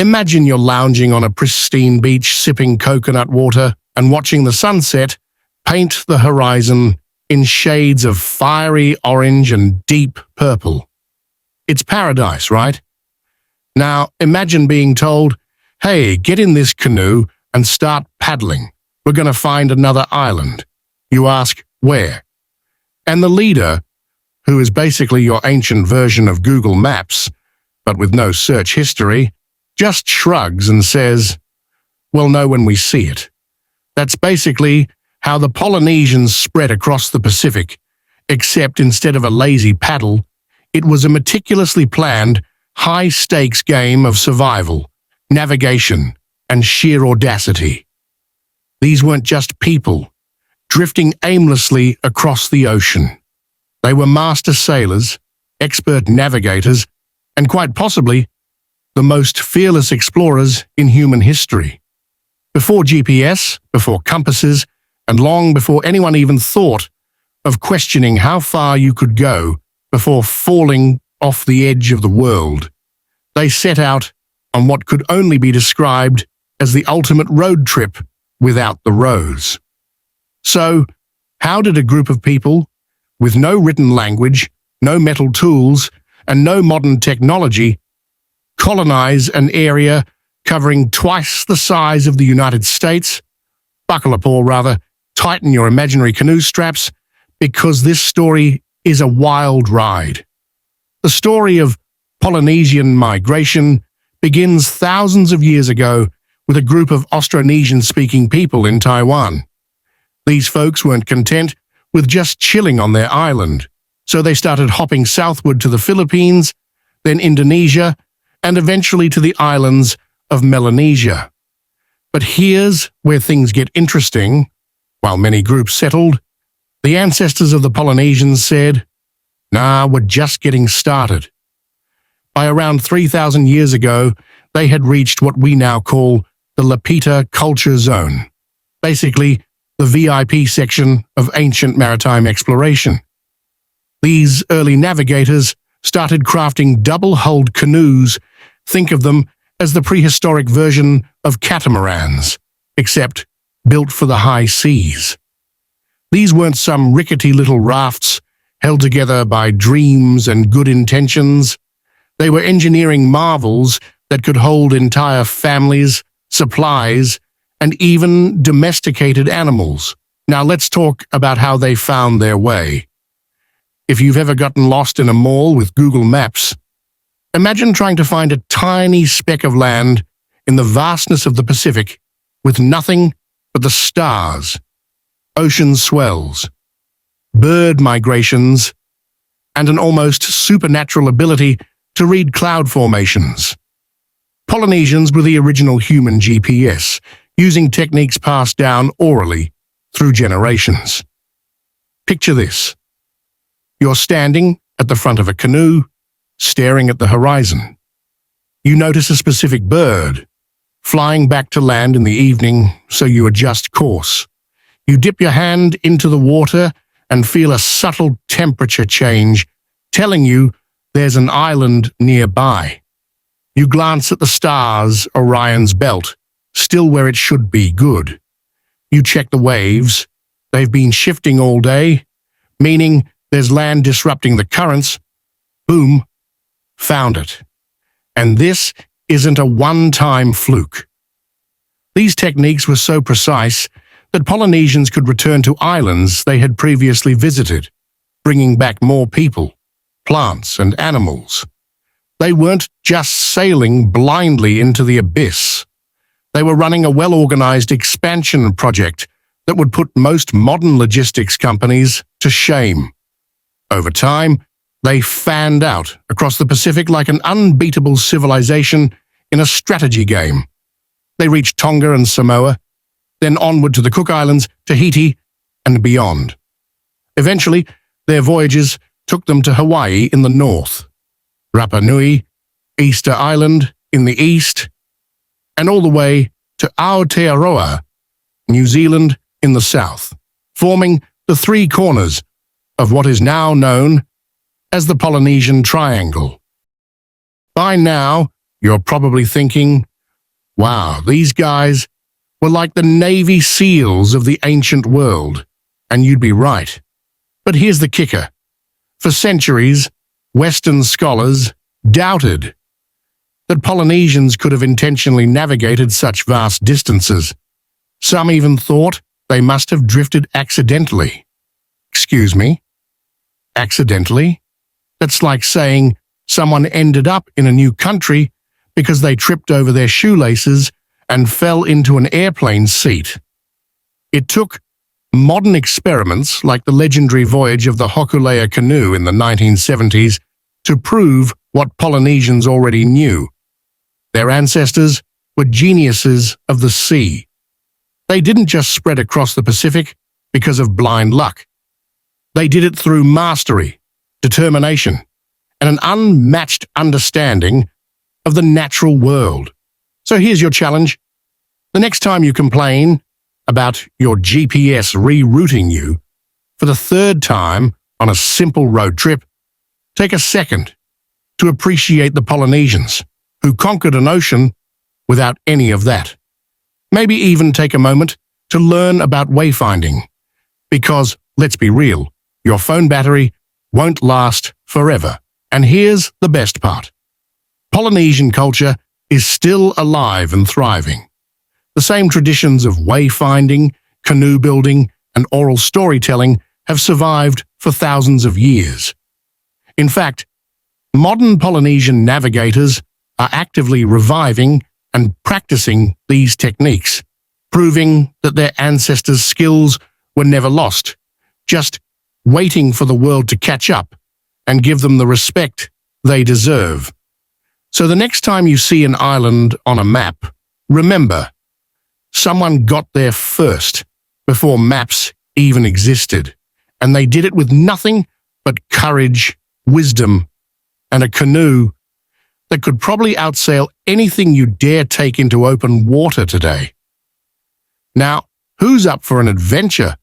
Imagine you're lounging on a pristine beach, sipping coconut water and watching the sunset paint the horizon in shades of fiery orange and deep purple. It's paradise, right? Now, imagine being told, "Hey, get in this canoe and start paddling. We're going to find another island." You ask, where? And the leader, who is basically your ancient version of Google Maps, but with no search history, just shrugs and says, "We'll know when we see it." That's basically how the Polynesians spread across the Pacific, except instead of a lazy paddle, it was a meticulously planned, high-stakes game of survival, navigation, and sheer audacity. These weren't just people, drifting aimlessly across the ocean. They were master sailors, expert navigators, and quite possibly the most fearless explorers in human history. Before GPS, before compasses, and long before anyone even thought of questioning how far you could go before falling off the edge of the world, they set out on what could only be described as the ultimate road trip without the roads. So, how did a group of people, with no written language, no metal tools, and no modern technology, colonize an area covering twice the size of the United States? Buckle up, or rather, tighten your imaginary canoe straps, because this story is a wild ride. The story of Polynesian migration begins thousands of years ago with a group of Austronesian-speaking people in Taiwan. These folks weren't content with just chilling on their island, so they started hopping southward to the Philippines, then Indonesia, and eventually to the islands of Melanesia. But here's where things get interesting. While many groups settled, the ancestors of the Polynesians said, "Nah, we're just getting started." By around 3,000 years ago, they had reached what we now call the Lapita Culture Zone, basically the VIP section of ancient maritime exploration. These early navigators started crafting double-hulled canoes. Think of them as the prehistoric version of catamarans, except built for the high seas. These weren't some rickety little rafts held together by dreams and good intentions. They were engineering marvels that could hold entire families, supplies, and even domesticated animals. Now let's talk about how they found their way. If you've ever gotten lost in a mall with Google Maps, imagine trying to find a tiny speck of land in the vastness of the Pacific with nothing but the stars, ocean swells, bird migrations, and an almost supernatural ability to read cloud formations. Polynesians were the original human GPS, using techniques passed down orally through generations. Picture this. You're standing at the front of a canoe, staring at the horizon. You notice a specific bird, flying back to land in the evening, so you adjust course. You dip your hand into the water and feel a subtle temperature change, telling you there's an island nearby. You glance at the stars, Orion's belt, still where it should be, good. You check the waves. They've been shifting all day, meaning there's land disrupting the currents. Boom, found it. And this isn't a one-time fluke. These techniques were so precise that Polynesians could return to islands they had previously visited, bringing back more people, plants, and animals. They weren't just sailing blindly into the abyss. They were running a well-organized expansion project that would put most modern logistics companies to shame. Over time, they fanned out across the Pacific like an unbeatable civilization in a strategy game. They reached Tonga and Samoa, then onward to the Cook Islands, Tahiti, and beyond. Eventually, their voyages took them to Hawaii in the north, Rapa Nui, Easter Island in the east, and all the way to Aotearoa, New Zealand in the south, forming the three corners of what is now known as the Polynesian Triangle. By now, you're probably thinking, Wow, these guys were like the Navy SEALs of the ancient world, and you'd be right. But here's the kicker. For centuries, Western scholars doubted that Polynesians could have intentionally navigated such vast distances. Some even thought they must have drifted accidentally. Excuse me? Accidentally? That's like saying someone ended up in a new country because they tripped over their shoelaces and fell into an airplane seat. It took modern experiments like the legendary voyage of the Hokulea canoe in the 1970s to prove what Polynesians already knew. Their ancestors were geniuses of the sea. They didn't just spread across the Pacific because of blind luck. They did it through mastery, determination, and an unmatched understanding of the natural world. So here's your challenge. The next time you complain about your GPS rerouting you for the third time on a simple road trip, take a second to appreciate the Polynesians who conquered an ocean without any of that. Maybe even take a moment to learn about wayfinding, because, let's be real, your phone battery won't last forever. And here's the best part. Polynesian culture is still alive and thriving. The same traditions of wayfinding, canoe building, and oral storytelling have survived for thousands of years. In fact, modern Polynesian navigators are actively reviving and practicing these techniques, proving that their ancestors' skills were never lost, just waiting for the world to catch up and give them the respect they deserve. So the next time you see an island on a map, remember, someone got there first, before maps even existed, and they did it with nothing but courage, wisdom, and a canoe that could probably outsail anything you dare take into open water today. Now, who's up for an adventure